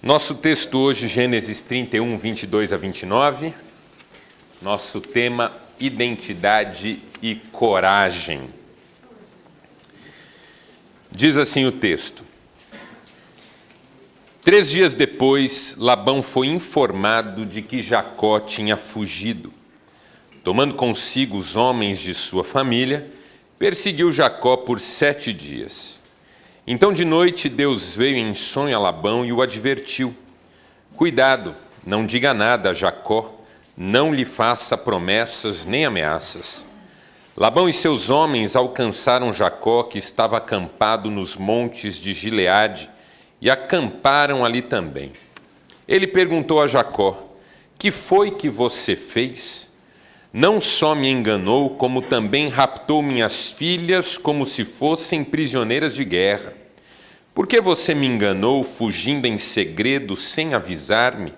Nosso texto hoje, Gênesis 31, 22 a 29. Nosso tema, identidade e coragem. Diz assim o texto: 3 dias depois, Labão foi informado de que Jacó tinha fugido. Tomando consigo os homens de sua família, perseguiu Jacó por 7 dias. Então de noite Deus veio em sonho a Labão e o advertiu: cuidado, não diga nada a Jacó, não lhe faça promessas nem ameaças. Labão e seus homens alcançaram Jacó, que estava acampado nos montes de Gileade, e acamparam ali também. Ele perguntou a Jacó: que foi que você fez? Não só me enganou, como também raptou minhas filhas como se fossem prisioneiras de guerra. Por que você me enganou, fugindo em segredo, sem avisar-me?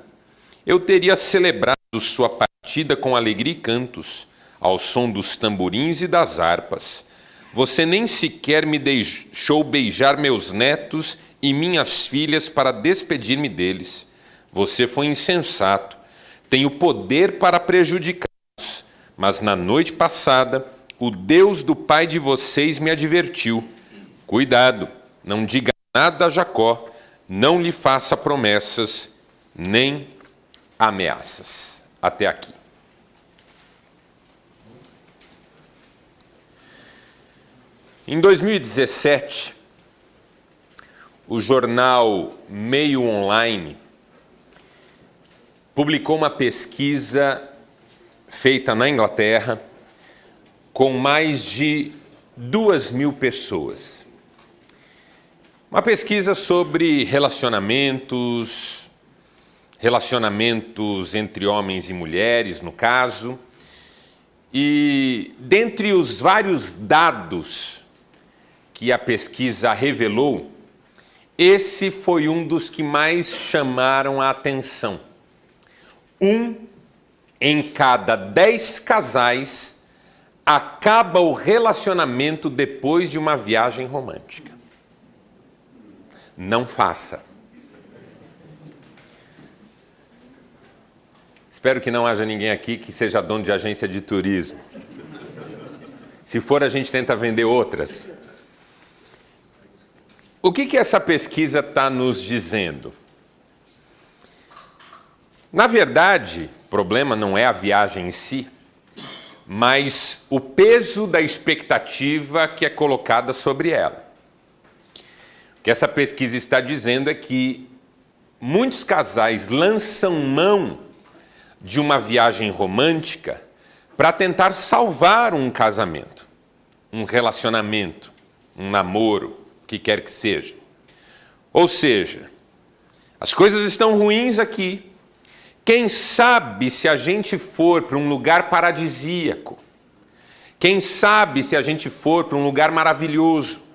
Eu teria celebrado sua partida com alegria e cantos, ao som dos tamborins e das harpas. Você nem sequer me deixou beijar meus netos e minhas filhas para despedir-me deles. Você foi insensato. Tenho poder para prejudicá-los. Mas na noite passada, o Deus do pai de vocês me advertiu: cuidado, não diga nada a Jacó, não lhe faça promessas nem ameaças. Até aqui. Em 2017, o jornal Meio Online publicou uma pesquisa feita na Inglaterra com mais de 2.000 pessoas. Uma pesquisa sobre relacionamentos entre homens e mulheres, no caso. E dentre os vários dados que a pesquisa revelou, esse foi um dos que mais chamaram a atenção. 1 em cada 10 casais acaba o relacionamento depois de uma viagem romântica. Não faça. Espero que não haja ninguém aqui que seja dono de agência de turismo. Se for, a gente tenta vender outras. O que essa pesquisa está nos dizendo? Na verdade, o problema não é a viagem em si, mas o peso da expectativa que é colocada sobre ela. O que essa pesquisa está dizendo é que muitos casais lançam mão de uma viagem romântica para tentar salvar um casamento, um relacionamento, um namoro, o que quer que seja. Ou seja, as coisas estão ruins aqui. Quem sabe se a gente for para um lugar paradisíaco? Quem sabe se a gente for para um lugar maravilhoso?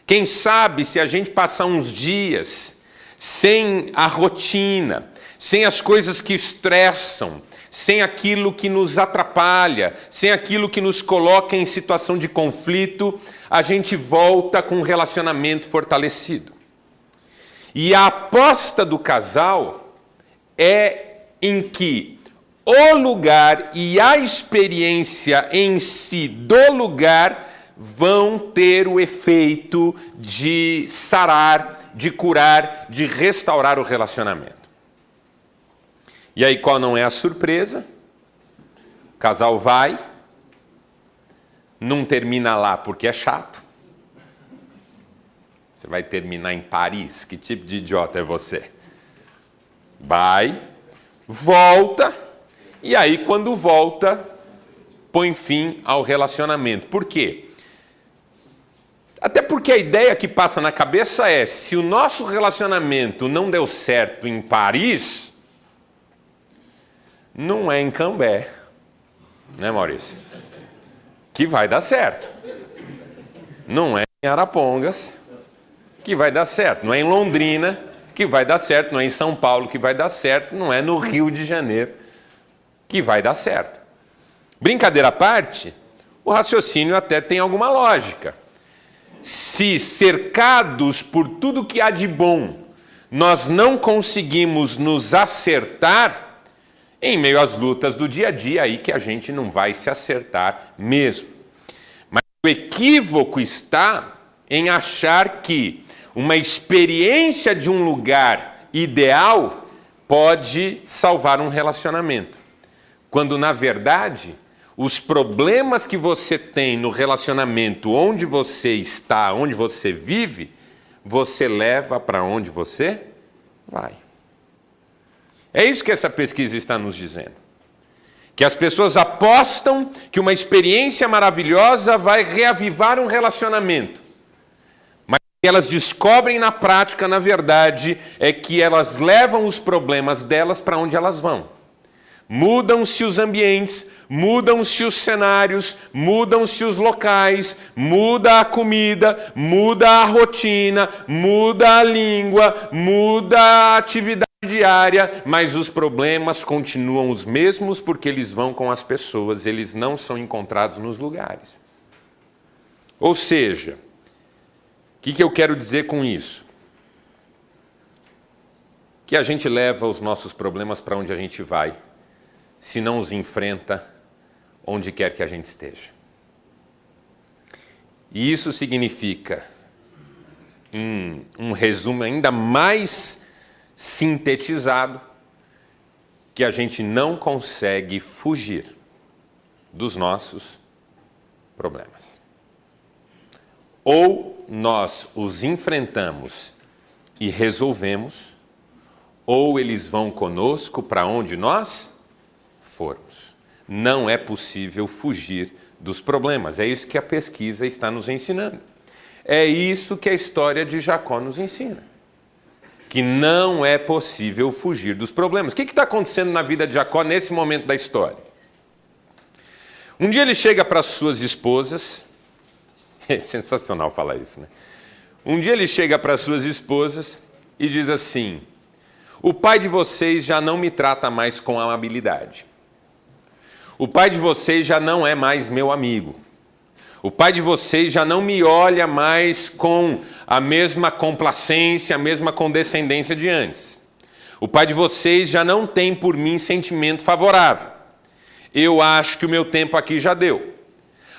Quem sabe se a gente passar uns dias sem a rotina, sem as coisas que estressam, sem aquilo que nos atrapalha, sem aquilo que nos coloca em situação de conflito, a gente volta com um relacionamento fortalecido. E a aposta do casal é em que o lugar e a experiência em si do lugar vão ter o efeito de sarar, de curar, de restaurar o relacionamento. E aí qual não é a surpresa? O casal vai, não termina lá porque é chato. Você vai terminar em Paris? Que tipo de idiota é você? Vai, volta, e aí quando volta, põe fim ao relacionamento. Por quê? Até porque a ideia que passa na cabeça é: se o nosso relacionamento não deu certo em Paris, não é em Cambé, né, Maurício? Que vai dar certo. Não é em Arapongas que vai dar certo, não é em Londrina que vai dar certo, não é em São Paulo que vai dar certo, não é no Rio de Janeiro que vai dar certo. Brincadeira à parte, o raciocínio até tem alguma lógica. Se cercados por tudo que há de bom, nós não conseguimos nos acertar em meio às lutas do dia a dia, aí que a gente não vai se acertar mesmo. Mas o equívoco está em achar que uma experiência de um lugar ideal pode salvar um relacionamento, quando na verdade os problemas que você tem no relacionamento onde você está, onde você vive, você leva para onde você vai. É isso que essa pesquisa está nos dizendo. Que as pessoas apostam que uma experiência maravilhosa vai reavivar um relacionamento. Mas o que elas descobrem na prática, na verdade, é que elas levam os problemas delas para onde elas vão. Mudam-se os ambientes, mudam-se os cenários, mudam-se os locais, muda a comida, muda a rotina, muda a língua, muda a atividade diária, mas os problemas continuam os mesmos porque eles vão com as pessoas, eles não são encontrados nos lugares. Ou seja, o que eu quero dizer com isso? Que a gente leva os nossos problemas para onde a gente vai, se não os enfrenta onde quer que a gente esteja. E isso significa, em um resumo ainda mais sintetizado, que a gente não consegue fugir dos nossos problemas. Ou nós os enfrentamos e resolvemos, ou eles vão conosco para onde nós formos. Não é possível fugir dos problemas. É isso que a pesquisa está nos ensinando. É isso que a história de Jacó nos ensina. Que não é possível fugir dos problemas. O que está acontecendo na vida de Jacó nesse momento da história? Um dia ele chega para suas esposas. É sensacional falar isso, né? Um dia ele chega para suas esposas e diz assim: o pai de vocês já não me trata mais com amabilidade. O pai de vocês já não é mais meu amigo. O pai de vocês já não me olha mais com a mesma complacência, a mesma condescendência de antes. O pai de vocês já não tem por mim sentimento favorável. Eu acho que o meu tempo aqui já deu.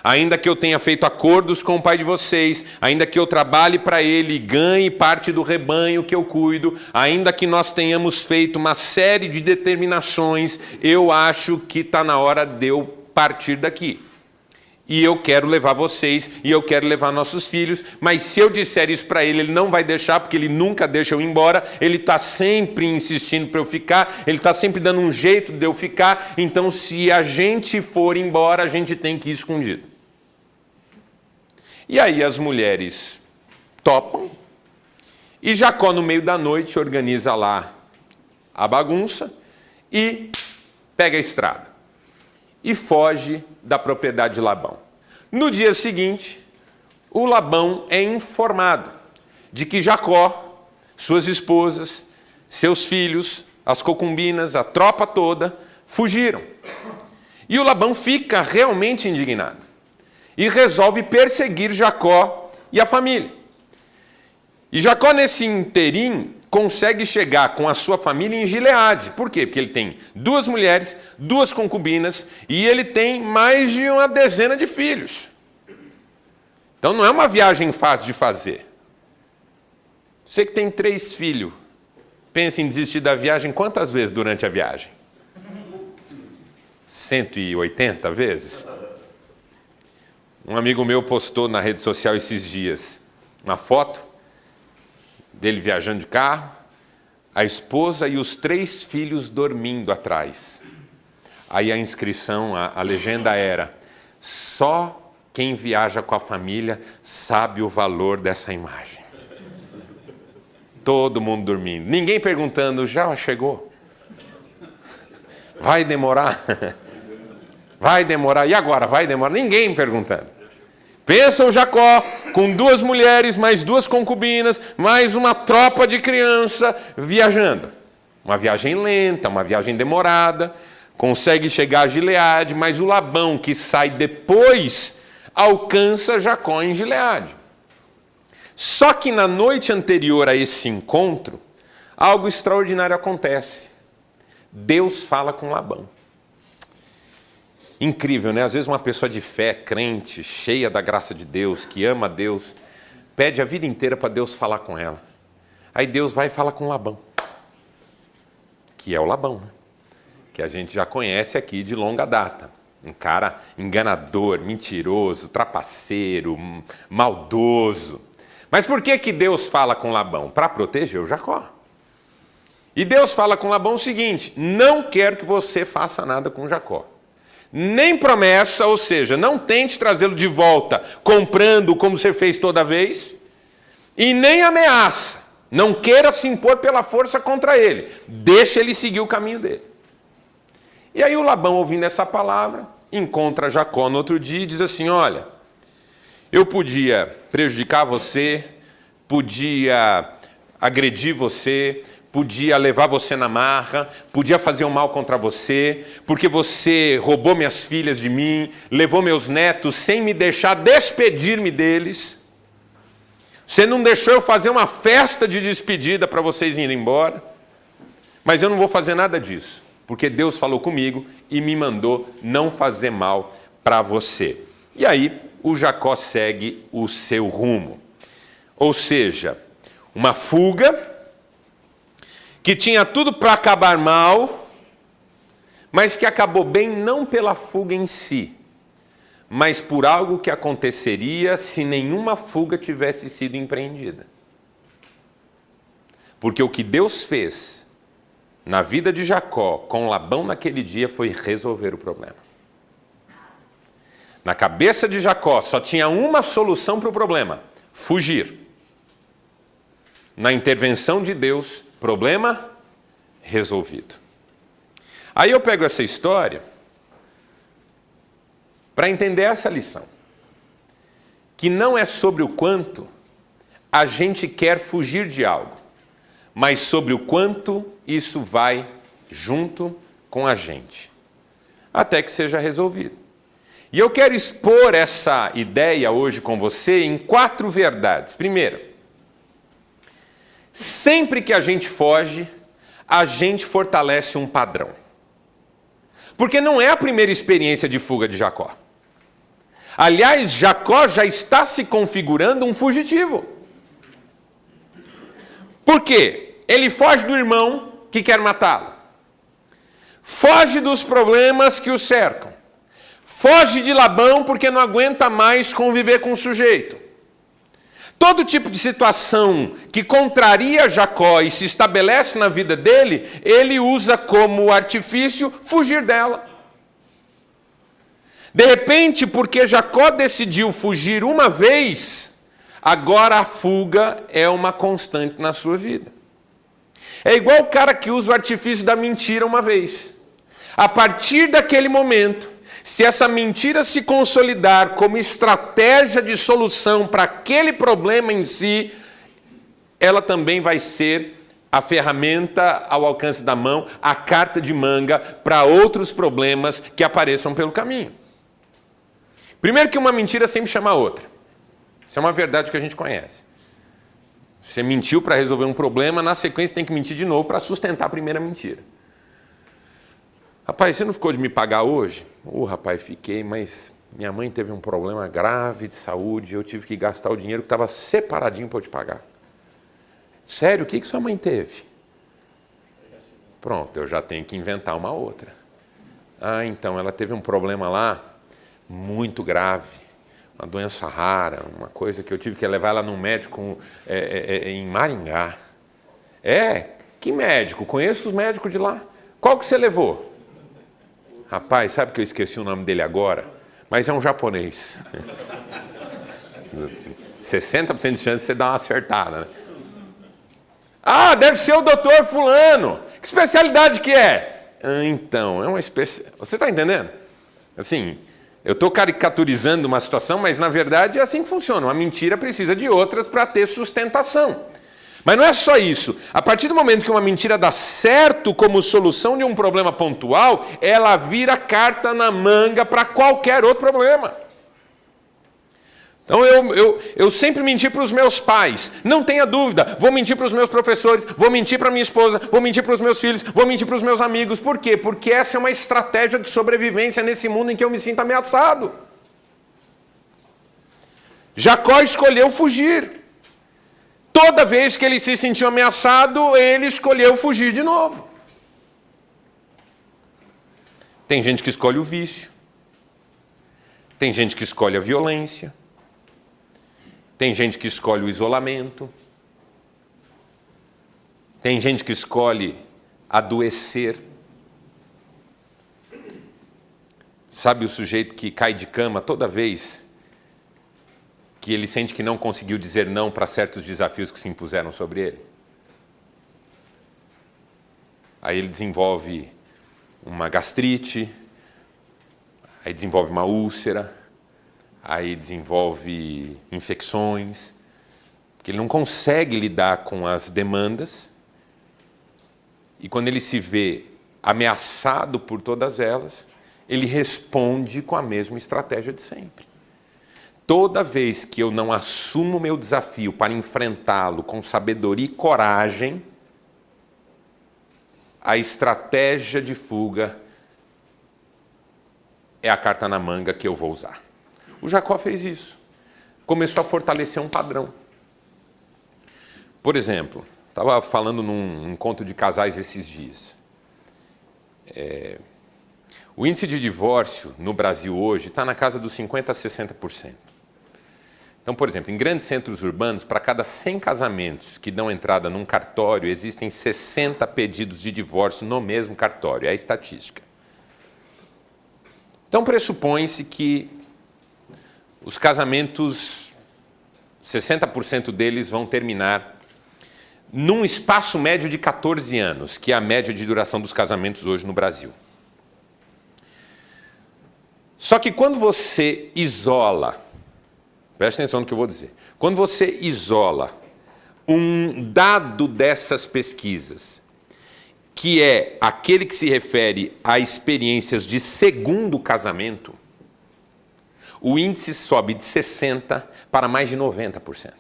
Ainda que eu tenha feito acordos com o pai de vocês, ainda que eu trabalhe para ele e ganhe parte do rebanho que eu cuido, ainda que nós tenhamos feito uma série de determinações, eu acho que está na hora de eu partir daqui. E eu quero levar vocês, e eu quero levar nossos filhos, mas se eu disser isso para ele, ele não vai deixar, porque ele nunca deixa eu ir embora, ele está sempre insistindo para eu ficar, ele está sempre dando um jeito de eu ficar, então se a gente for embora, a gente tem que ir escondido. E aí as mulheres topam, e Jacó no meio da noite organiza lá a bagunça e pega a estrada. E foge da propriedade de Labão. No dia seguinte, o Labão é informado de que Jacó, suas esposas, seus filhos, as concubinas, a tropa toda, fugiram. E o Labão fica realmente indignado e resolve perseguir Jacó e a família. E Jacó, nesse interim, consegue chegar com a sua família em Gileade. Por quê? Porque ele tem 2 mulheres, 2 concubinas e ele tem mais de uma dezena de filhos. Então não é uma viagem fácil de fazer. Você que tem 3 filhos, pensa em desistir da viagem quantas vezes durante a viagem? 180 vezes? Um amigo meu postou na rede social esses dias uma foto dele viajando de carro, a esposa e os 3 filhos dormindo atrás. Aí a inscrição, a legenda era: só quem viaja com a família sabe o valor dessa imagem. Todo mundo dormindo. Ninguém perguntando: já chegou? Vai demorar? Vai demorar? E agora? Vai demorar? Ninguém perguntando. Pensa o Jacó com 2 mulheres, mais 2 concubinas, mais uma tropa de criança viajando. Uma viagem lenta, uma viagem demorada, consegue chegar a Gileade, mas o Labão, que sai depois, alcança Jacó em Gileade. Só que na noite anterior a esse encontro, algo extraordinário acontece. Deus fala com Labão. Incrível, né? Às vezes uma pessoa de fé, crente, cheia da graça de Deus, que ama a Deus, pede a vida inteira para Deus falar com ela. Aí Deus vai e fala com Labão, que é o Labão, né? Que a gente já conhece aqui de longa data. Um cara enganador, mentiroso, trapaceiro, maldoso. Mas por que Deus fala com Labão? Para proteger o Jacó. E Deus fala com Labão o seguinte: não quero que você faça nada com Jacó. Nem promessa, ou seja, não tente trazê-lo de volta comprando como você fez toda vez, e nem ameaça. Não queira se impor pela força contra ele. Deixa ele seguir o caminho dele. E aí o Labão, ouvindo essa palavra, encontra Jacó no outro dia e diz assim: olha, eu podia prejudicar você, podia agredir você, podia levar você na marra, podia fazer um mal contra você, porque você roubou minhas filhas de mim, levou meus netos sem me deixar despedir-me deles. Você não deixou eu fazer uma festa de despedida para vocês irem embora. Mas eu não vou fazer nada disso, porque Deus falou comigo e me mandou não fazer mal para você. E aí o Jacó segue o seu rumo. Ou seja, uma fuga que tinha tudo para acabar mal, mas que acabou bem não pela fuga em si, mas por algo que aconteceria se nenhuma fuga tivesse sido empreendida. Porque o que Deus fez na vida de Jacó com Labão naquele dia foi resolver o problema. Na cabeça de Jacó só tinha uma solução para o problema: fugir. Na intervenção de Deus, problema resolvido. Aí eu pego essa história para entender essa lição. Que não é sobre o quanto a gente quer fugir de algo, mas sobre o quanto isso vai junto com a gente, até que seja resolvido. E eu quero expor essa ideia hoje com você em 4 verdades. Primeiro, sempre que a gente foge, a gente fortalece um padrão. Porque não é a primeira experiência de fuga de Jacó. Aliás, Jacó já está se configurando um fugitivo. Por quê? Ele foge do irmão que quer matá-lo. Foge dos problemas que o cercam. Foge de Labão porque não aguenta mais conviver com o sujeito. Todo tipo de situação que contraria Jacó e se estabelece na vida dele, ele usa como artifício fugir dela. De repente, porque Jacó decidiu fugir uma vez, agora a fuga é uma constante na sua vida. É igual o cara que usa o artifício da mentira uma vez. A partir daquele momento, se essa mentira se consolidar como estratégia de solução para aquele problema em si, ela também vai ser a ferramenta ao alcance da mão, a carta de manga para outros problemas que apareçam pelo caminho. Primeiro que uma mentira sempre chama a outra. Isso é uma verdade que a gente conhece. Você mentiu para resolver um problema, na sequência tem que mentir de novo para sustentar a primeira mentira. Rapaz, você não ficou de me pagar hoje? Rapaz, fiquei, mas minha mãe teve um problema grave de saúde, eu tive que gastar o dinheiro que estava separadinho para eu te pagar. Sério, o que sua mãe teve? Pronto, eu já tenho que inventar uma outra. Então, ela teve um problema lá muito grave, uma doença rara, uma coisa que eu tive que levar ela num médico em Maringá. Que médico? Conheço os médicos de lá. Qual que você levou? Rapaz, sabe que eu esqueci o nome dele agora? Mas é um japonês. 60% de chance de você dar uma acertada, né? Deve ser o doutor fulano. Que especialidade que é? Então, é uma especialidade. Você está entendendo? Assim, eu estou caricaturizando uma situação, mas na verdade é assim que funciona. Uma mentira precisa de outras para ter sustentação. Mas não é só isso. A partir do momento que uma mentira dá certo como solução de um problema pontual, ela vira carta na manga para qualquer outro problema. Então eu sempre menti para os meus pais, não tenha dúvida, vou mentir para os meus professores, vou mentir para minha esposa, vou mentir para os meus filhos, vou mentir para os meus amigos. Por quê? Porque essa é uma estratégia de sobrevivência nesse mundo em que eu me sinto ameaçado. Jacó escolheu fugir. Toda vez que ele se sentiu ameaçado, ele escolheu fugir de novo. Tem gente que escolhe o vício, tem gente que escolhe a violência, tem gente que escolhe o isolamento. Tem gente que escolhe adoecer. Sabe o sujeito que cai de cama toda vez que ele sente que não conseguiu dizer não para certos desafios que se impuseram sobre ele? Aí ele desenvolve uma gastrite, aí desenvolve uma úlcera, aí desenvolve infecções, porque ele não consegue lidar com as demandas, e quando ele se vê ameaçado por todas elas, ele responde com a mesma estratégia de sempre. Toda vez que eu não assumo o meu desafio para enfrentá-lo com sabedoria e coragem, a estratégia de fuga é a carta na manga que eu vou usar. O Jacó fez isso. Começou a fortalecer um padrão. Por exemplo, estava falando num encontro de casais esses dias. O índice de divórcio no Brasil hoje está na casa dos 50% a 60%. Então, por exemplo, em grandes centros urbanos, para cada 100 casamentos que dão entrada num cartório, existem 60 pedidos de divórcio no mesmo cartório. É a estatística. Então, pressupõe-se que os casamentos, 60% deles vão terminar num espaço médio de 14 anos, que é a média de duração dos casamentos hoje no Brasil. Só que quando você isola, preste atenção no que eu vou dizer, quando você isola um dado dessas pesquisas, que é aquele que se refere a experiências de segundo casamento, o índice sobe de 60% para mais de 90%.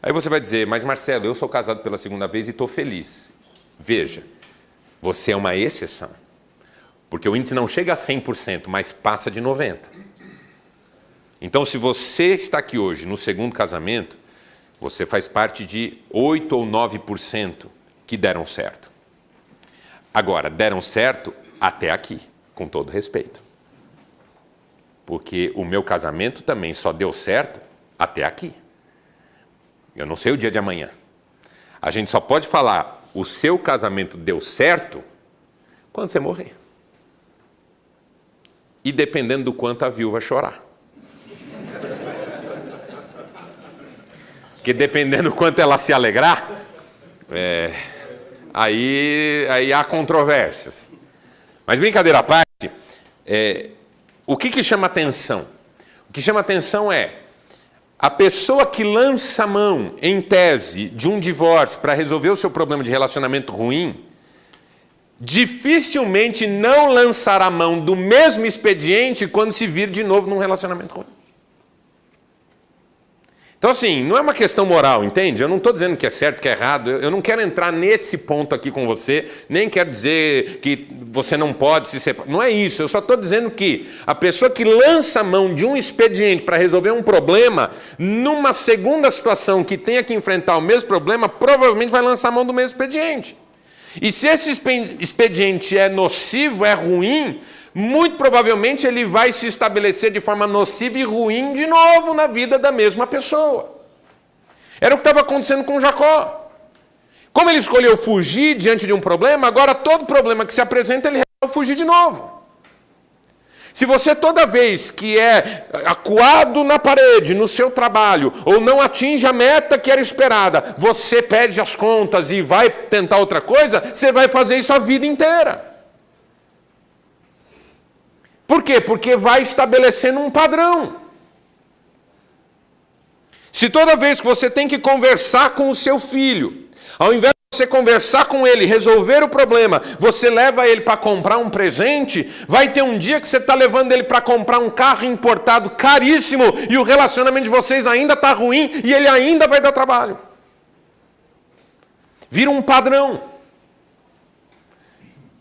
Aí você vai dizer, mas Marcelo, eu sou casado pela segunda vez e estou feliz. Veja, você é uma exceção. Porque o índice não chega a 100%, mas passa de 90%. Então, se você está aqui hoje no segundo casamento, você faz parte de 8 ou 9% que deram certo. Agora, deram certo até aqui, com todo respeito. Porque o meu casamento também só deu certo até aqui. Eu não sei o dia de amanhã. A gente só pode falar, o seu casamento deu certo quando você morrer. E dependendo do quanto a viúva chorar. Porque dependendo do quanto ela se alegrar, aí há controvérsias. Mas brincadeira à parte, o que chama atenção? O que chama atenção é a pessoa que lança a mão, em tese, de um divórcio para resolver o seu problema de relacionamento ruim, dificilmente não lançará a mão do mesmo expediente quando se vir de novo num relacionamento ruim. Então, assim, não é uma questão moral, entende? Eu não estou dizendo que é certo, que é errado. Eu não quero entrar nesse ponto aqui com você, nem quero dizer que você não pode se separar. Não é isso. Eu só estou dizendo que a pessoa que lança a mão de um expediente para resolver um problema, numa segunda situação que tenha que enfrentar o mesmo problema, provavelmente vai lançar a mão do mesmo expediente. E se esse expediente é nocivo, é ruim, muito provavelmente ele vai se estabelecer de forma nociva e ruim de novo na vida da mesma pessoa. Era o que estava acontecendo com Jacó. Como ele escolheu fugir diante de um problema, agora todo problema que se apresenta ele resolve fugir de novo. Se você toda vez que é acuado na parede, no seu trabalho, ou não atinge a meta que era esperada, você pede as contas e vai tentar outra coisa, você vai fazer isso a vida inteira. Por quê? Porque vai estabelecendo um padrão. Se toda vez que você tem que conversar com o seu filho, ao invés você conversar com ele, resolver o problema, você leva ele para comprar um presente, vai ter um dia que você está levando ele para comprar um carro importado caríssimo e o relacionamento de vocês ainda está ruim e ele ainda vai dar trabalho. Vira um padrão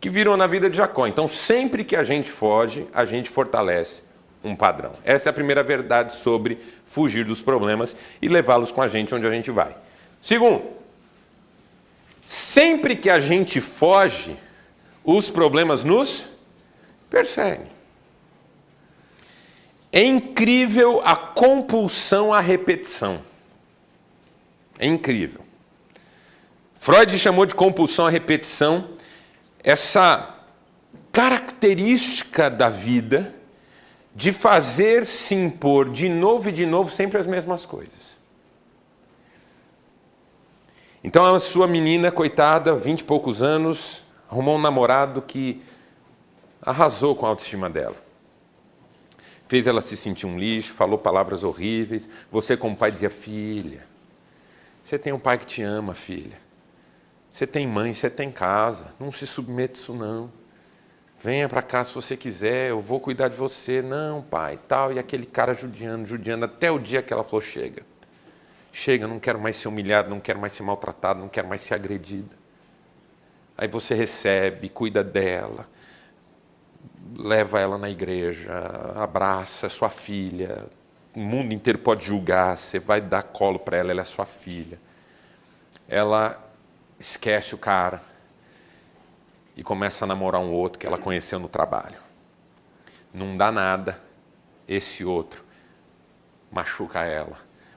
que virou na vida de Jacó. Então, sempre que a gente foge, a gente fortalece um padrão. Essa é a primeira verdade sobre fugir dos problemas e levá-los com a gente onde a gente vai. Segundo, sempre que a gente foge, os problemas nos perseguem. É incrível a compulsão à repetição. É incrível. Freud chamou de compulsão à repetição essa característica da vida de fazer se impor de novo e de novo sempre as mesmas coisas. Então a sua menina, coitada, 20 e poucos anos, arrumou um namorado que arrasou com a autoestima dela. Fez ela se sentir um lixo, falou palavras horríveis. Você como pai dizia, filha, você tem um pai que te ama, filha. Você tem mãe, você tem casa, não se submeta a isso não. Venha para cá se você quiser, eu vou cuidar de você. Não, pai, tal. E aquele cara judiando, até o dia que ela falou, chega. Chega, não quero mais ser humilhado, não quero mais ser maltratado, não quero mais ser agredida. Aí você recebe, cuida dela, leva ela na igreja, abraça, é sua filha. O mundo inteiro pode julgar, você vai dar colo para ela, ela é sua filha. Ela esquece o cara e começa a namorar um outro que ela conheceu no trabalho. Não dá nada, esse outro machuca ela,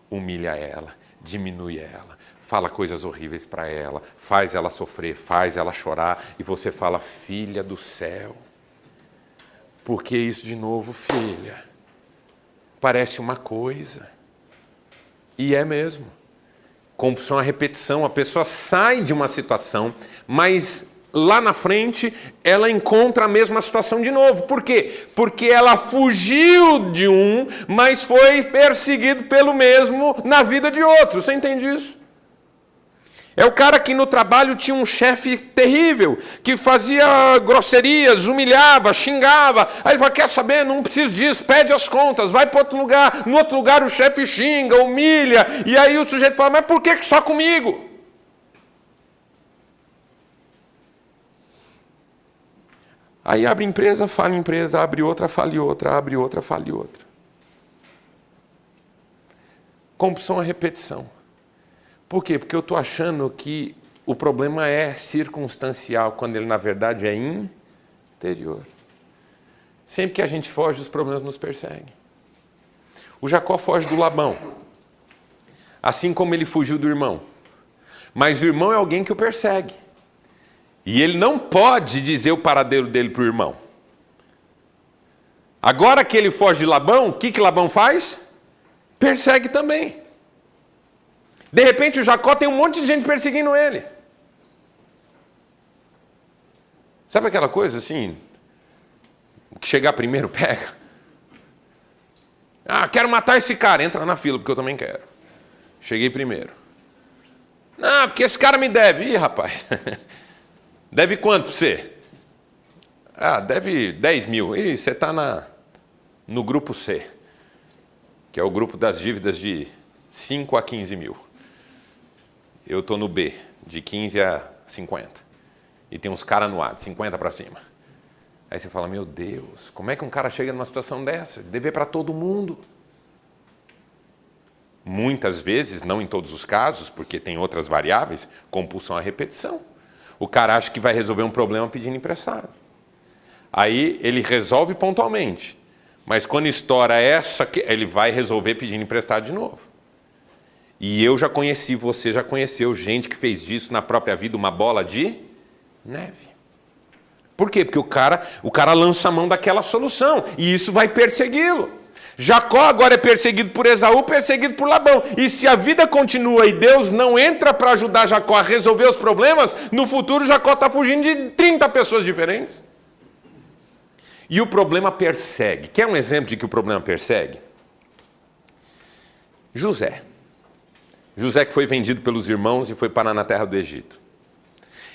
humilha ela, diminui ela, fala coisas horríveis para ela, faz ela sofrer, faz ela chorar, e você fala, filha do céu, por que isso de novo, filha? Parece uma coisa, e é mesmo. Compulsão à repetição, a pessoa sai de uma situação, mas lá na frente ela encontra a mesma situação de novo. Por quê? Porque ela fugiu de um, mas foi perseguido pelo mesmo na vida de outro. Você entende isso? É o cara que no trabalho tinha um chefe terrível, que fazia grosserias, humilhava, xingava. Aí ele fala, quer saber, não precisa disso, pede as contas, vai para outro lugar. No outro lugar o chefe xinga, humilha. E aí o sujeito fala, mas por que só comigo? Aí abre empresa, fala empresa, abre outra, fale outra, abre outra, fale outra. Compulsão à repetição. Por quê? Porque eu estou achando que o problema é circunstancial, quando ele, na verdade, é interior. Sempre que a gente foge, os problemas nos perseguem. O Jacó foge do Labão, assim como ele fugiu do irmão. Mas o irmão é alguém que o persegue. E ele não pode dizer o paradeiro dele para o irmão. Agora que ele foge de Labão, o que Labão faz? Persegue também. De repente o Jacó tem um monte de gente perseguindo ele. Sabe aquela coisa assim? O que chegar primeiro pega. Ah, quero matar esse cara. Entra na fila, porque eu também quero. Cheguei primeiro. Não, porque esse cara me deve. Ih, rapaz. Deve quanto pra você? Ah, deve 10 mil. Ih, você está no grupo C, que é o grupo das dívidas de 5 a 15 mil. Eu estou no B, de 15 a 50. E tem uns caras no A, de 50 para cima. Aí você fala, meu Deus, como é que um cara chega numa situação dessa? Dever para todo mundo. Muitas vezes, não em todos os casos, porque tem outras variáveis, compulsão à repetição. O cara acha que vai resolver um problema pedindo emprestado. Aí ele resolve pontualmente. Mas quando estoura essa, ele vai resolver pedindo emprestado de novo. E eu já conheci, você já conheceu gente que fez disso na própria vida uma bola de neve. Por quê? Porque o cara lança a mão daquela solução e isso vai persegui-lo. Jacó agora é perseguido por Esaú, perseguido por Labão. E se a vida continua e Deus não entra para ajudar Jacó a resolver os problemas, no futuro Jacó está fugindo de 30 pessoas diferentes. E o problema persegue. Quer um exemplo de que o problema persegue? José. José que foi vendido pelos irmãos e foi parar na terra do Egito.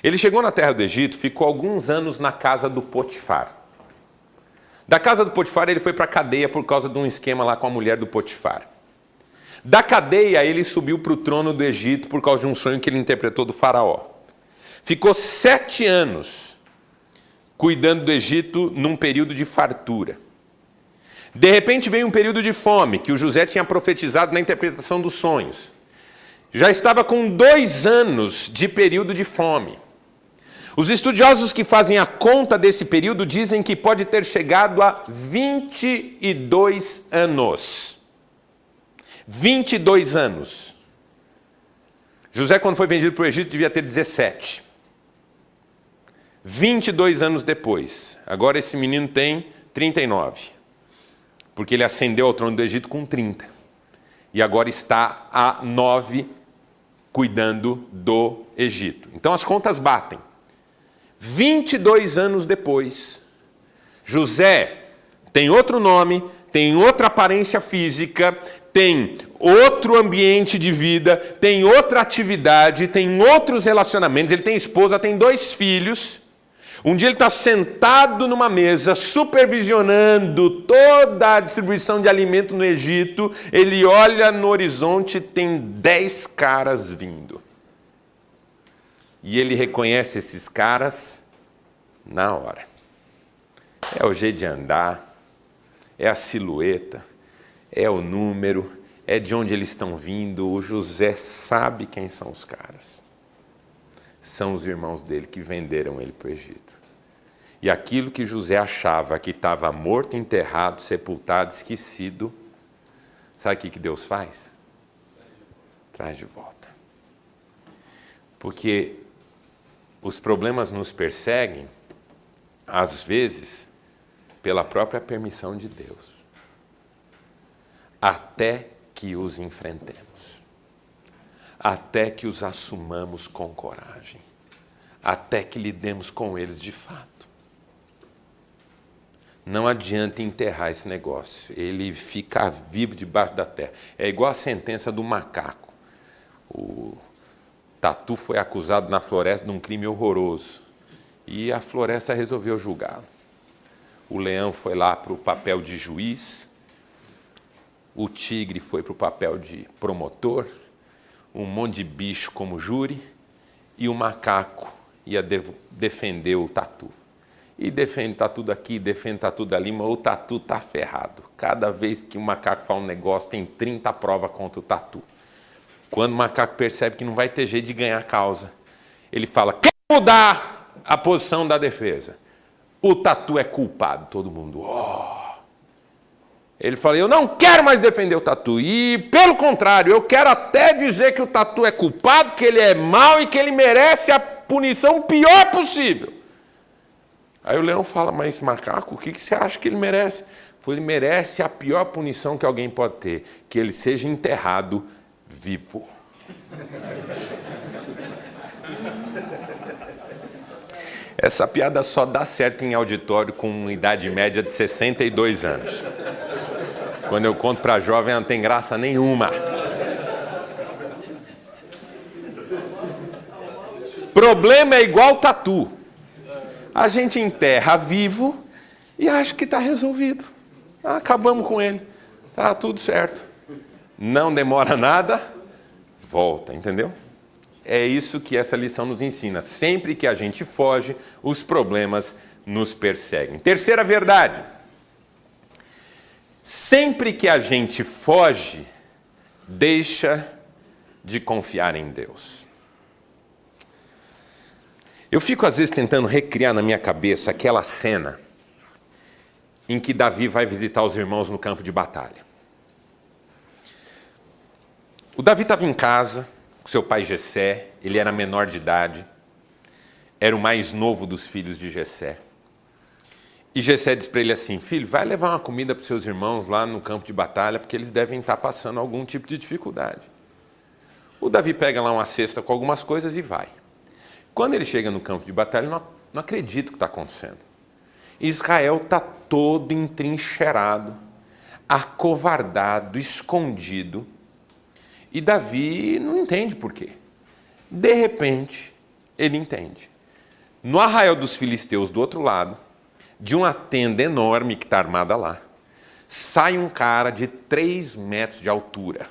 Ele chegou na terra do Egito, ficou alguns anos na casa do Potifar. Da casa do Potifar ele foi para a cadeia por causa de um esquema lá com a mulher do Potifar. Da cadeia ele subiu para o trono do Egito por causa de um sonho que ele interpretou do faraó. Ficou 7 anos cuidando do Egito num período de fartura. De repente veio um período de fome, que o José tinha profetizado na interpretação dos sonhos. Já estava com 2 anos de período de fome. Os estudiosos que fazem a conta desse período dizem que pode ter chegado a 22 anos. 22 anos. José, quando foi vendido para o Egito, devia ter 17. 22 anos depois. Agora esse menino tem 39. Porque ele ascendeu ao trono do Egito com 30. E agora está há 9 cuidando do Egito. Então as contas batem. 22 anos depois, José tem outro nome, tem outra aparência física, tem outro ambiente de vida, tem outra atividade, tem outros relacionamentos, ele tem esposa, tem 2 filhos. Um dia ele está sentado numa mesa, supervisionando toda a distribuição de alimento no Egito. Ele olha no horizonte, tem 10 caras vindo. E ele reconhece esses caras na hora. É o jeito de andar, é a silhueta, é o número, é de onde eles estão vindo. O José sabe quem são os caras. São os irmãos dele que venderam ele para o Egito. E aquilo que José achava que estava morto, enterrado, sepultado, esquecido, sabe o que Deus faz? Traz de volta. Porque os problemas nos perseguem, às vezes, pela própria permissão de Deus, até que os enfrentemos, até que os assumamos com coragem, até que lidemos com eles de fato. Não adianta enterrar esse negócio, ele fica vivo debaixo da terra. É igual a sentença do macaco. O Tatu foi acusado na floresta de um crime horroroso e a floresta resolveu julgá-lo. O leão foi lá para o papel de juiz, o tigre foi para o papel de promotor, um monte de bicho como júri, e o macaco ia defender o Tatu. E defende o Tatu daqui, defende o Tatu dali, mas o Tatu está ferrado. Cada vez que o macaco fala um negócio, tem 30 provas contra o Tatu. Quando o macaco percebe que não vai ter jeito de ganhar a causa, ele fala, quer mudar a posição da defesa? O Tatu é culpado. Todo mundo, Ele fala, eu não quero mais defender o Tatu. E, pelo contrário, eu quero até dizer que o Tatu é culpado, que ele é mau e que ele merece a punição pior possível. Aí o leão fala, mas macaco, o que você acha que ele merece? Ele merece a pior punição que alguém pode ter, que ele seja enterrado vivo. Essa piada só dá certo em auditório com uma idade média de 62 anos. Quando eu conto para jovem, não tem graça nenhuma. Problema é igual tatu. A gente enterra vivo e acha que está resolvido. Acabamos com ele. Tá tudo certo. Não demora nada, volta, entendeu? É isso que essa lição nos ensina. Sempre que a gente foge, os problemas nos perseguem. Terceira verdade. Sempre que a gente foge, deixa de confiar em Deus. Eu fico às vezes tentando recriar na minha cabeça aquela cena em que Davi vai visitar os irmãos no campo de batalha. O Davi estava em casa com seu pai Jessé, ele era menor de idade, era o mais novo dos filhos de Jessé. E Jessé diz para ele assim, filho, vai levar uma comida para os seus irmãos lá no campo de batalha, porque eles devem estar passando algum tipo de dificuldade. O Davi pega lá uma cesta com algumas coisas e vai. Quando ele chega no campo de batalha, ele não acredita o que está acontecendo. Israel está todo entrincheirado, acovardado, escondido, e Davi não entende por quê. De repente, ele entende. No arraial dos filisteus, do outro lado, de uma tenda enorme que está armada lá, sai um cara de 3 metros de altura.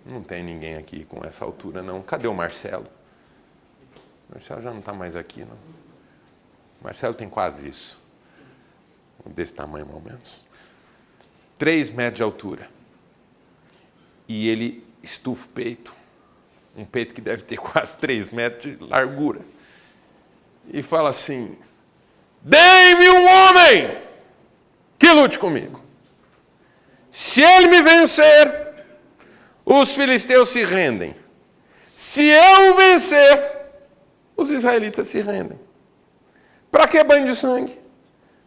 Não tem ninguém aqui com essa altura, não. Cadê o Marcelo? O Marcelo já não está mais aqui, não. O Marcelo tem quase isso. Desse tamanho, mais ou menos. 3 metros de altura. E ele estufa o peito. Um peito que deve ter quase 3 metros de largura. E fala assim: dê-me um homem que lute comigo. Se ele me vencer, os filisteus se rendem. Se eu o vencer, os israelitas se rendem. Para que banho de sangue?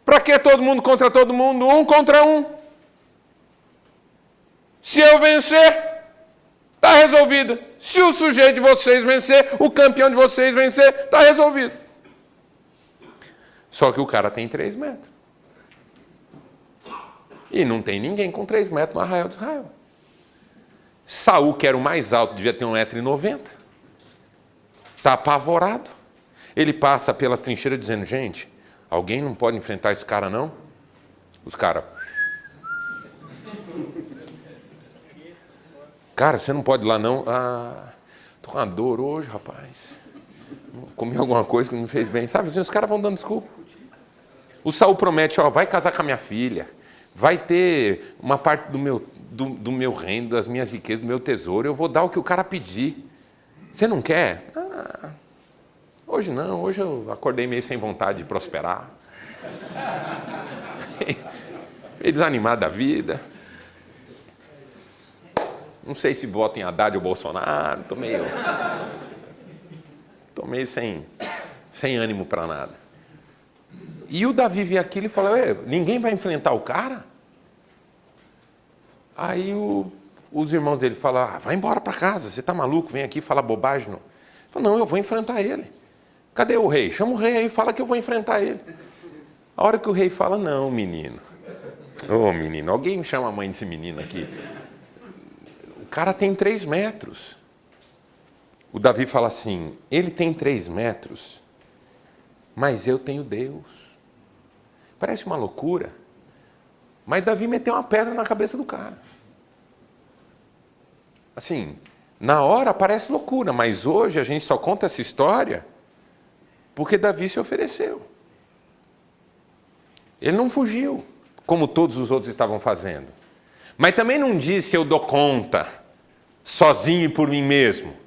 Para que todo mundo contra todo mundo, um contra um? Se eu vencer, está resolvido. Se o sujeito de vocês vencer, o campeão de vocês vencer, está resolvido. Só que o cara tem 3 metros. E não tem ninguém com 3 metros no arraial de Israel. Saul, que era o mais alto, devia ter 1,90 m. Está apavorado. Ele passa pelas trincheiras dizendo: gente, alguém não pode enfrentar esse cara, não? Os caras: cara, você não pode ir lá, não? Ah, tô com uma dor hoje, rapaz. Comi alguma coisa que não me fez bem. Sabe assim, os caras vão dando desculpa. O Saul promete: ó, vai casar com a minha filha. Vai ter uma parte do meu reino, das minhas riquezas, do meu tesouro. Eu vou dar o que o cara pedir. Você não quer? Ah, hoje não. Hoje eu acordei meio sem vontade de prosperar. Meio desanimado da vida. Não sei se voto em Haddad ou Bolsonaro. Estou meio sem ânimo para nada. E o Davi veio aqui e falou: ninguém vai enfrentar o cara? Aí os irmãos dele falaram: vai embora para casa, você está maluco, vem aqui falar bobagem. Não. Ele falou: não, eu vou enfrentar ele. Cadê o rei? Chama o rei aí e fala que eu vou enfrentar ele. A hora que o rei fala: não, menino. Ô, menino, alguém chama a mãe desse menino aqui. O cara tem 3 metros. O Davi fala assim: ele tem 3 metros, mas eu tenho Deus. Parece uma loucura, mas Davi meteu uma pedra na cabeça do cara. Assim, na hora parece loucura, mas hoje a gente só conta essa história porque Davi se ofereceu. Ele não fugiu, como todos os outros estavam fazendo. Mas também não disse: eu dou conta, sozinho e por mim mesmo,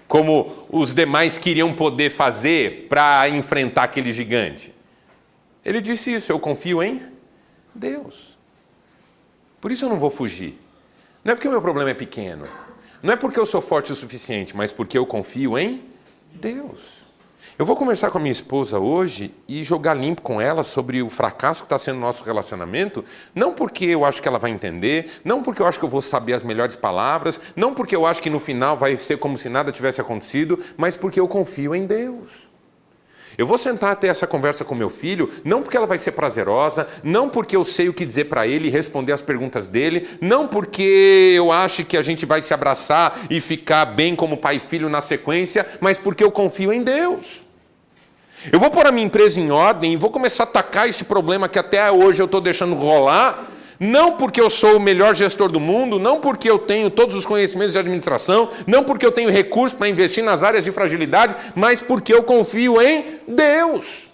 como os demais queriam poder fazer para enfrentar aquele gigante. Ele disse isso: eu confio em Deus. Por isso eu não vou fugir. Não é porque o meu problema é pequeno. Não é porque eu sou forte o suficiente, mas porque eu confio em Deus. Eu vou conversar com a minha esposa hoje e jogar limpo com ela sobre o fracasso que está sendo o nosso relacionamento, não porque eu acho que ela vai entender, não porque eu acho que eu vou saber as melhores palavras, não porque eu acho que no final vai ser como se nada tivesse acontecido, mas porque eu confio em Deus. Eu vou sentar a ter essa conversa com meu filho, não porque ela vai ser prazerosa, não porque eu sei o que dizer para ele e responder as perguntas dele, não porque eu acho que a gente vai se abraçar e ficar bem como pai e filho na sequência, mas porque eu confio em Deus. Eu vou pôr a minha empresa em ordem e vou começar a atacar esse problema que até hoje eu estou deixando rolar, não porque eu sou o melhor gestor do mundo, não porque eu tenho todos os conhecimentos de administração, não porque eu tenho recursos para investir nas áreas de fragilidade, mas porque eu confio em Deus.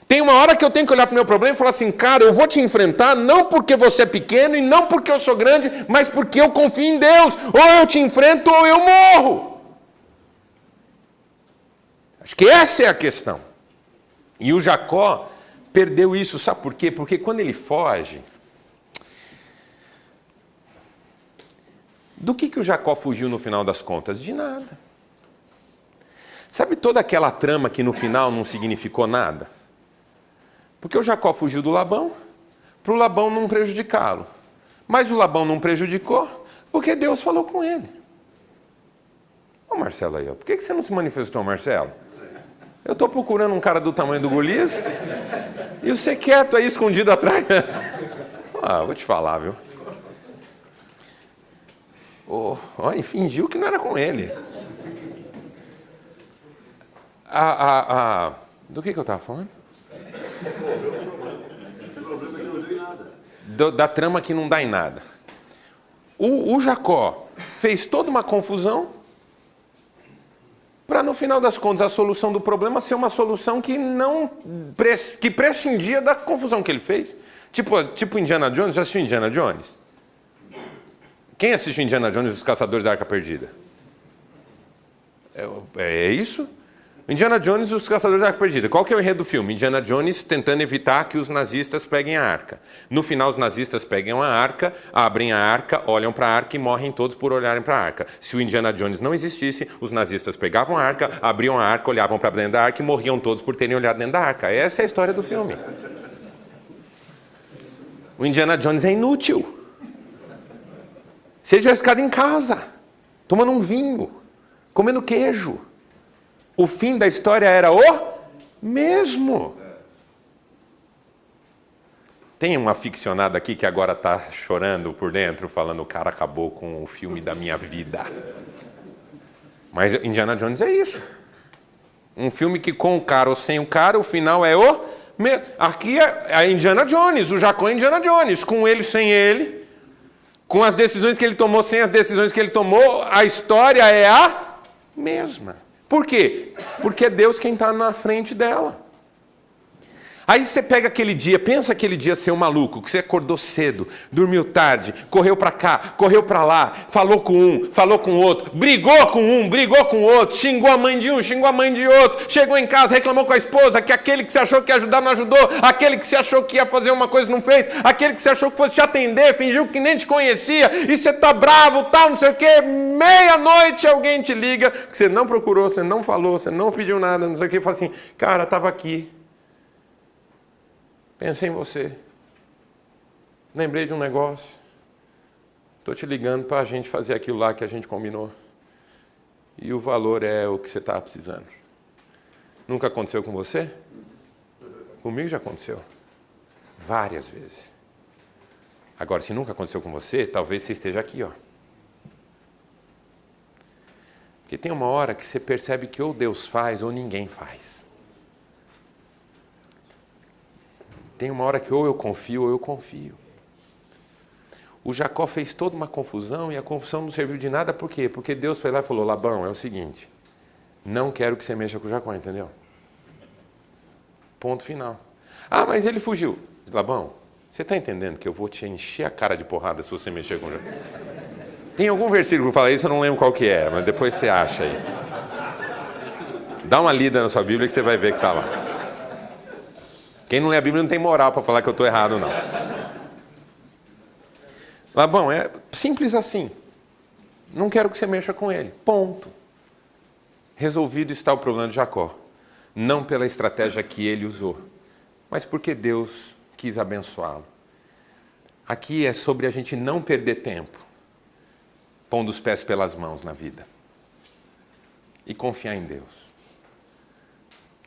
Tem uma hora que eu tenho que olhar para o meu problema e falar assim: cara, eu vou te enfrentar não porque você é pequeno e não porque eu sou grande, mas porque eu confio em Deus. Ou eu te enfrento ou eu morro. Acho que essa é a questão. E o Jacó perdeu isso, sabe por quê? Porque quando ele foge... Do que o Jacó fugiu no final das contas? De nada. Sabe toda aquela trama que no final não significou nada? Porque o Jacó fugiu do Labão, para o Labão não prejudicá-lo. Mas o Labão não prejudicou, porque Deus falou com ele. Ô Marcelo aí, por que você não se manifestou, Marcelo? Eu estou procurando um cara do tamanho do Golias, e você quieto aí, escondido atrás. Vou te falar, viu? E fingiu que não era com ele. Do que eu estava falando? Da trama que não dá em nada. O Jacó fez toda uma confusão para, no final das contas, a solução do problema ser uma solução que prescindia da confusão que ele fez. Tipo Indiana Jones. Já assistiu Indiana Jones? Quem assistiu Indiana Jones e os Caçadores da Arca Perdida? É isso? Indiana Jones e os Caçadores da Arca Perdida. Qual que é o enredo do filme? Indiana Jones tentando evitar que os nazistas peguem a arca. No final, os nazistas pegam a arca, abrem a arca, olham para a arca e morrem todos por olharem para a arca. Se o Indiana Jones não existisse, os nazistas pegavam a arca, abriam a arca, olhavam para dentro da arca e morriam todos por terem olhado dentro da arca. Essa é a história do filme. O Indiana Jones é inútil. Se ele tivesse ficado em casa, tomando um vinho, comendo queijo, o fim da história era o mesmo. Tem uma ficcionada aqui que agora está chorando por dentro, falando: o cara acabou com o filme da minha vida. Mas Indiana Jones é isso. Um filme que com o cara ou sem o cara, o final é o mesmo. Aqui é Indiana Jones, o Jacó é Indiana Jones, com ele, sem ele, com as decisões que ele tomou, sem as decisões que ele tomou, a história é a mesma. Por quê? Porque é Deus quem está na frente dela. Aí você pega aquele dia, pensa aquele dia ser um maluco, que você acordou cedo, dormiu tarde, correu para cá, correu para lá, falou com um, falou com o outro, brigou com um, brigou com o outro, xingou a mãe de um, xingou a mãe de outro, chegou em casa, reclamou com a esposa, que aquele que você achou que ia ajudar não ajudou, aquele que você achou que ia fazer uma coisa não fez, aquele que você achou que fosse te atender, fingiu que nem te conhecia, e você tá bravo, tal, não sei o quê, meia-noite alguém te liga, que você não procurou, você não falou, você não pediu nada, não sei o quê, e fala assim: cara, estava aqui. Pensei em você. Lembrei de um negócio. Estou te ligando para a gente fazer aquilo lá que a gente combinou. E o valor é o que você estava precisando. Nunca aconteceu com você? Comigo já aconteceu. Várias vezes. Agora, se nunca aconteceu com você, talvez você esteja aqui, ó. Porque tem uma hora que você percebe que ou Deus faz ou ninguém faz. Tem uma hora que ou eu confio ou eu confio. O Jacó fez toda uma confusão e a confusão não serviu de nada. Por quê? Porque Deus foi lá e falou: Labão, é o seguinte, não quero que você mexa com o Jacó, entendeu? Ponto final. Ah, mas ele fugiu. Labão, você está entendendo que eu vou te encher a cara de porrada se você mexer com o Jacó? Tem algum versículo que fala isso, eu não lembro qual que é, mas depois você acha aí. Dá uma lida na sua Bíblia que você vai ver que está lá. Quem não lê a Bíblia não tem moral para falar que eu estou errado, não. Labão, é simples assim. Não quero que você mexa com ele. Ponto. Resolvido está o problema de Jacó. Não pela estratégia que ele usou, mas porque Deus quis abençoá-lo. Aqui é sobre a gente não perder tempo, pondo os pés pelas mãos na vida. E confiar em Deus.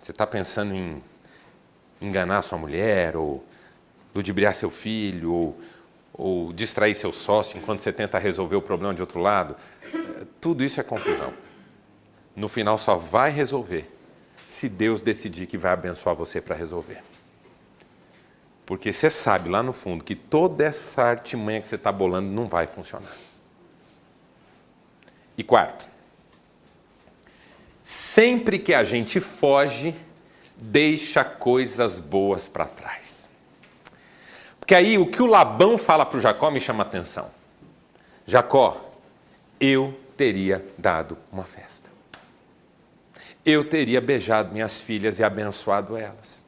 Você está pensando em enganar sua mulher, ou ludibriar seu filho, ou distrair seu sócio enquanto você tenta resolver o problema de outro lado, tudo isso é confusão. No final só vai resolver se Deus decidir que vai abençoar você para resolver. Porque você sabe lá no fundo que toda essa artimanha que você está bolando não vai funcionar. E quarto, sempre que a gente foge, deixa coisas boas para trás. Porque aí o que o Labão fala para o Jacó me chama a atenção. Jacó, eu teria dado uma festa. Eu teria beijado minhas filhas e abençoado elas.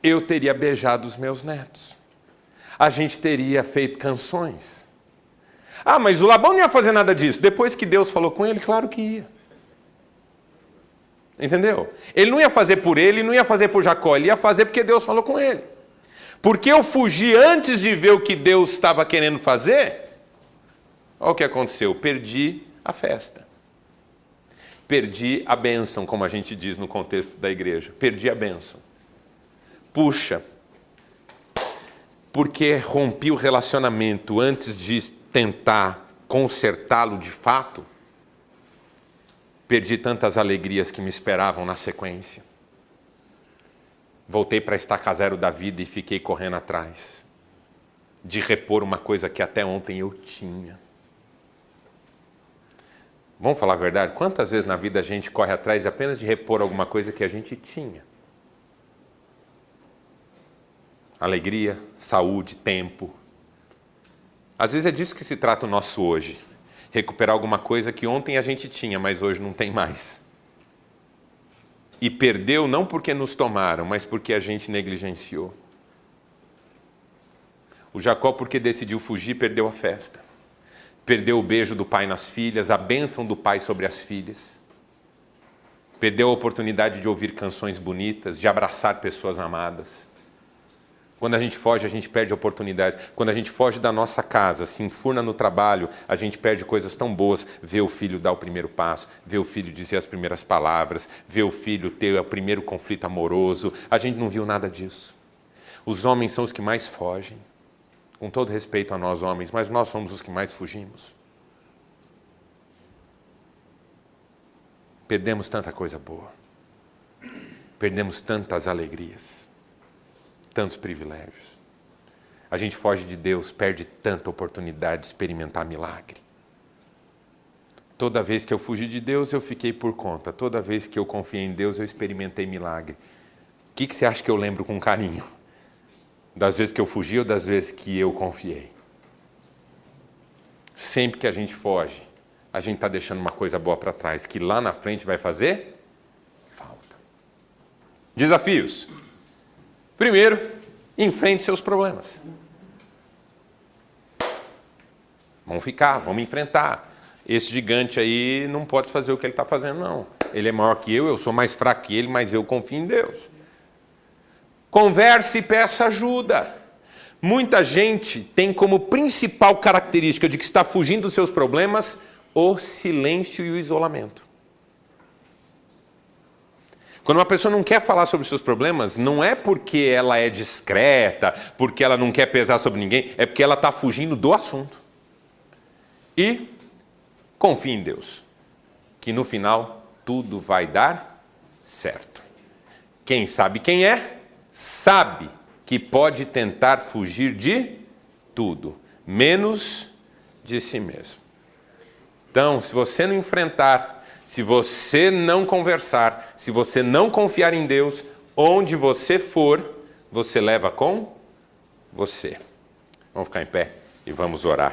Eu teria beijado os meus netos. A gente teria feito canções. Ah, mas o Labão não ia fazer nada disso. Depois que Deus falou com ele, claro que ia. Entendeu? Ele não ia fazer por ele, não ia fazer por Jacó, ele ia fazer porque Deus falou com ele. Porque eu fugi antes de ver o que Deus estava querendo fazer, olha o que aconteceu, perdi a festa. Perdi a bênção, como a gente diz no contexto da igreja. Perdi a bênção. Puxa, porque rompi o relacionamento antes de tentar consertá-lo de fato, perdi tantas alegrias que me esperavam na sequência. Voltei para a estaca zero da vida e fiquei correndo atrás de repor uma coisa que até ontem eu tinha. Vamos falar a verdade? Quantas vezes na vida a gente corre atrás apenas de repor alguma coisa que a gente tinha? Alegria, saúde, tempo. Às vezes é disso que se trata o nosso hoje. Recuperar alguma coisa que ontem a gente tinha, mas hoje não tem mais. E perdeu não porque nos tomaram, mas porque a gente negligenciou. O Jacó, porque decidiu fugir, perdeu a festa. Perdeu o beijo do pai nas filhas, a bênção do pai sobre as filhas. Perdeu a oportunidade de ouvir canções bonitas, de abraçar pessoas amadas. Quando a gente foge, a gente perde a oportunidade. Quando a gente foge da nossa casa, se enfurna no trabalho, a gente perde coisas tão boas. Ver o filho dar o primeiro passo, ver o filho dizer as primeiras palavras, ver o filho ter o primeiro conflito amoroso. A gente não viu nada disso. Os homens são os que mais fogem. Com todo respeito a nós homens, mas nós somos os que mais fugimos. Perdemos tanta coisa boa. Perdemos tantas alegrias. Tantos privilégios. A gente foge de Deus, perde tanta oportunidade de experimentar milagre. Toda vez que eu fugi de Deus, eu fiquei por conta. Toda vez que eu confiei em Deus, eu experimentei milagre. O que você acha que eu lembro com carinho? Das vezes que eu fugi ou das vezes que eu confiei? Sempre que a gente foge, a gente está deixando uma coisa boa para trás, que lá na frente vai fazer falta. Desafios. Primeiro, enfrente seus problemas. Vamos enfrentar. Esse gigante aí não pode fazer o que ele está fazendo, não. Ele é maior que eu sou mais fraco que ele, mas eu confio em Deus. Converse e peça ajuda. Muita gente tem como principal característica de que está fugindo dos seus problemas o silêncio e o isolamento. Quando uma pessoa não quer falar sobre os seus problemas, não é porque ela é discreta, porque ela não quer pesar sobre ninguém, é porque ela está fugindo do assunto. E confie em Deus, que no final tudo vai dar certo. Quem sabe quem é, sabe que pode tentar fugir de tudo, menos de si mesmo. Então, se você não enfrentar, se você não conversar, se você não confiar em Deus, onde você for, você leva com você. Vamos ficar em pé e vamos orar.